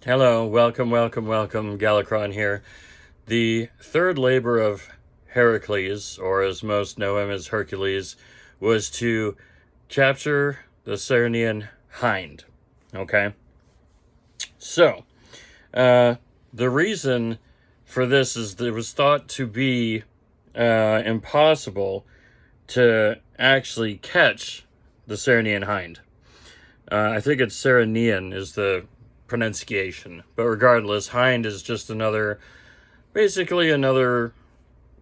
Hello, welcome, Galacron here. The third labor of Hercules, or as most know him as Hercules, was to capture the Cernian hind. Okay? So, the reason for this is that it was thought to be impossible to actually catch the Cernian hind. I think it's Cernian is the pronunciation, but regardless, hind is just basically another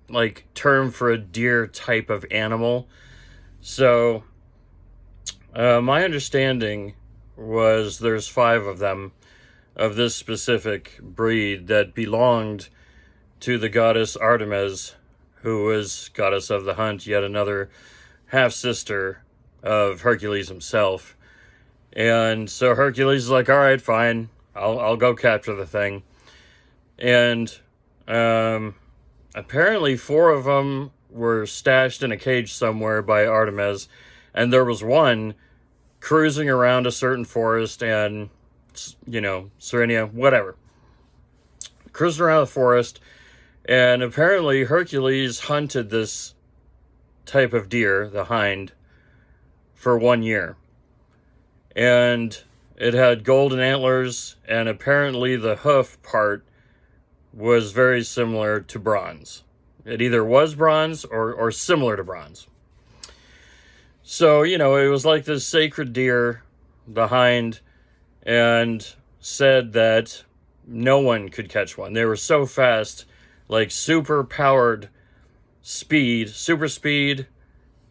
like term for a deer type of animal. So my understanding was there's 5 of them of this specific breed that belonged to the goddess Artemis, who was goddess of the hunt, yet another half sister of Hercules himself. And so Hercules is like, all right, fine, I'll go capture the thing. And apparently 4 of them were stashed in a cage somewhere by Artemis, and there was one cruising around a certain forest and, Serenia, whatever. Cruising around the forest, and apparently Hercules hunted this type of deer, the hind, for 1 year. And it had golden antlers, and apparently the hoof part was very similar to bronze. It either was bronze or similar to bronze. So, it was like this sacred deer, the hind, and said that no one could catch one. They were so fast, like super powered speed, super speed,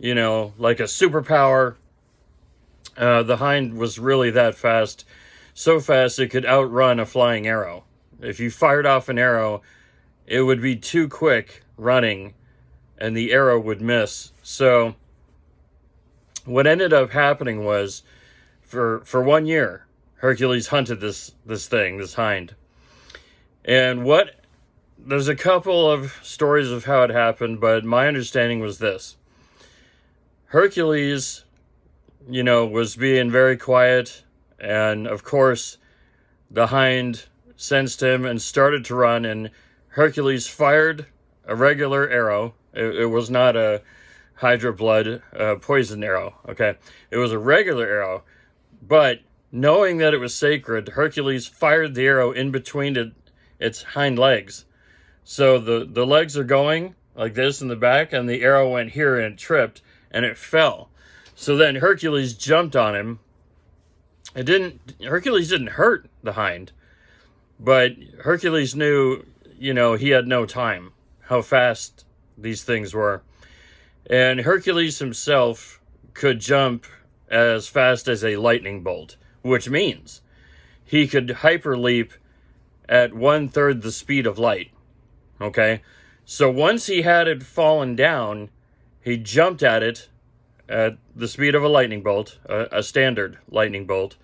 like a superpower. The hind was really that fast, so fast it could outrun a flying arrow. If you fired off an arrow, it would be too quick running, and the arrow would miss. So what ended up happening was, for 1 year, Hercules hunted this hind. And there's a couple of stories of how it happened, but my understanding was this. Hercules was being very quiet, and of course, the hind sensed him and started to run, and Hercules fired a regular arrow. It was not a Hydra blood poison arrow, okay? It was a regular arrow, but knowing that it was sacred, Hercules fired the arrow in between its hind legs. So the legs are going like this in the back, and the arrow went here and it tripped, and it fell. So then Hercules jumped on him. Hercules didn't hurt the hind, but Hercules knew, he had no time, how fast these things were. And Hercules himself could jump as fast as a lightning bolt, which means he could hyperleap at 1/3 the speed of light. Okay? So once he had it fallen down, he jumped at it at the speed of a lightning bolt, a standard lightning bolt,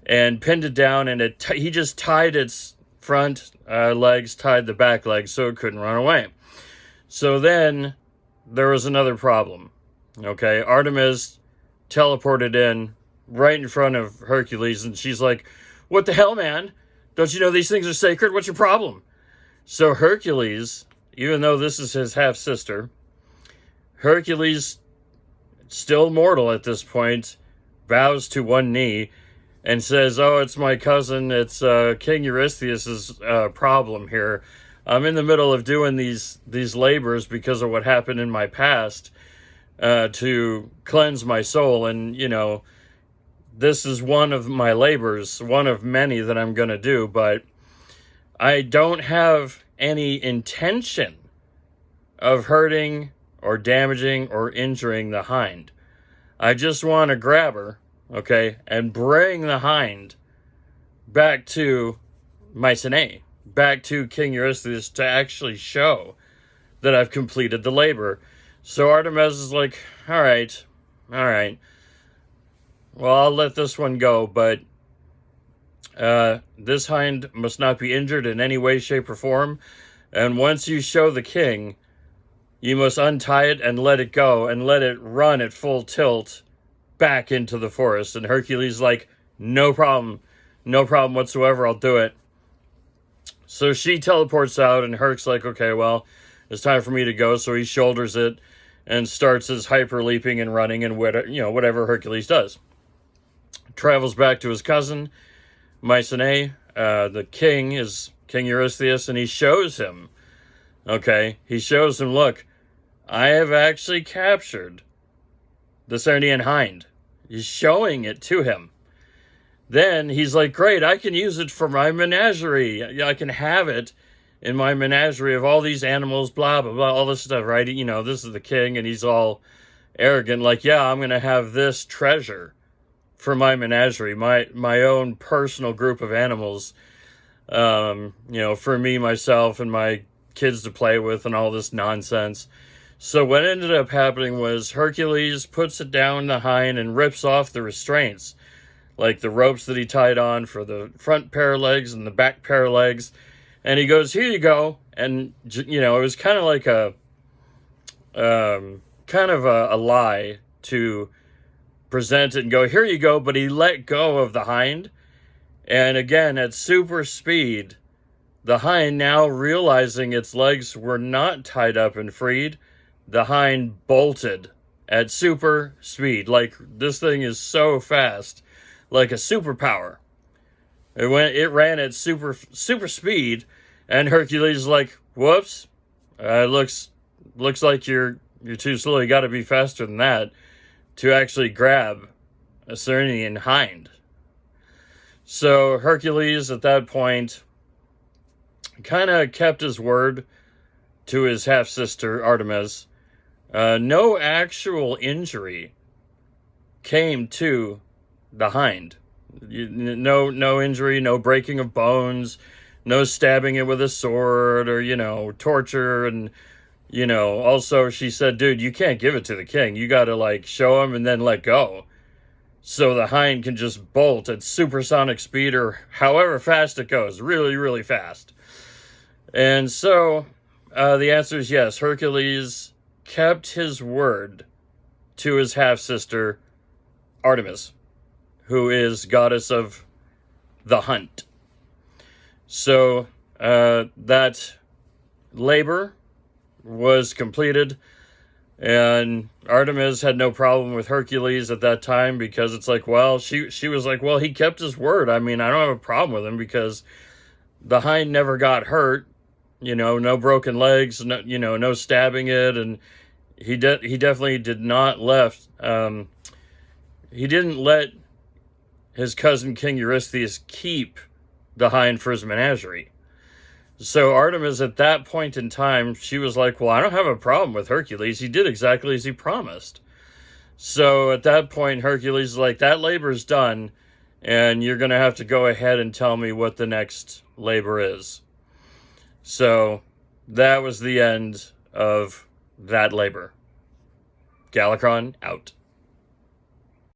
and pinned it down, and he just tied its front legs, tied the back legs so it couldn't run away. So then there was another problem. Okay, Artemis teleported in right in front of Hercules, and she's like, "What the hell, man? Don't you know these things are sacred? What's your problem?" So Hercules, even though this is his half-sister, Hercules, still mortal at this point, bows to one knee and says, "Oh, it's my cousin. It's King Eurystheus's problem here. I'm in the middle of doing these labors because of what happened in my past to cleanse my soul. And, this is one of my labors, one of many that I'm going to do. But I don't have any intention of hurting or damaging or injuring the hind. I just want to grab her, okay, and bring the hind back to Mycenae, back to King Eurystheus to actually show that I've completed the labor." So Artemis is like, all right, well, I'll let this one go, but this hind must not be injured in any way, shape, or form, and once you show the king, you must untie it and let it go and let it run at full tilt back into the forest. And Hercules like, no problem. no problem whatsoever, I'll do it. So she teleports out, and Herc's like, okay, well, it's time for me to go. So he shoulders it and starts his hyper leaping and running and whatever Hercules does. Travels back to his cousin, Mycenae. The king is King Eurystheus, and he shows him, look, I have actually captured the Cernian hind. He's showing it to him. Then he's like, great, I can use it for my menagerie. I can have it in my menagerie of all these animals, blah, blah, blah, all this stuff, right? This is the king, and he's all arrogant, like, yeah, I'm going to have this treasure for my menagerie, my own personal group of animals, for me, myself, and my kids to play with and all this nonsense. So what ended up happening was Hercules puts it down the hind and rips off the restraints, like the ropes that he tied on for the front pair of legs and the back pair of legs. And he goes, here you go. And, it was kind of like a lie to present it and go, here you go. But he let go of the hind. And again, at super speed, the hind, now realizing its legs were not tied up and freed, the hind bolted at super speed. Like, this thing is so fast, like a superpower. It ran at super speed, and Hercules is like, whoops, looks like you're too slow. You got to be faster than that to actually grab a Cernian hind. So Hercules at that point kind of kept his word to his half-sister Artemis. No actual injury came to the hind. No injury, no breaking of bones, no stabbing it with a sword or, torture. And, also she said, dude, you can't give it to the king. You got to show him and then let go. So the hind can just bolt at supersonic speed or however fast it goes. Really, really fast. And so the answer is yes. Hercules kept his word to his half-sister Artemis, who is goddess of the hunt. So that labor was completed, and Artemis had no problem with Hercules at that time, because it's like, well, she was like, well, he kept his word. I mean, I don't have a problem with him because the hind never got hurt, no broken legs, no stabbing it, and he definitely did not he didn't let his cousin King Eurystheus keep the hind for his menagerie. So Artemis at that point in time, she was like, well, I don't have a problem with Hercules. He did exactly as he promised. So at that point, Hercules is like, that labor's done, and you're going to have to go ahead and tell me what the next labor is. So that was the end of that labor. Galacron out.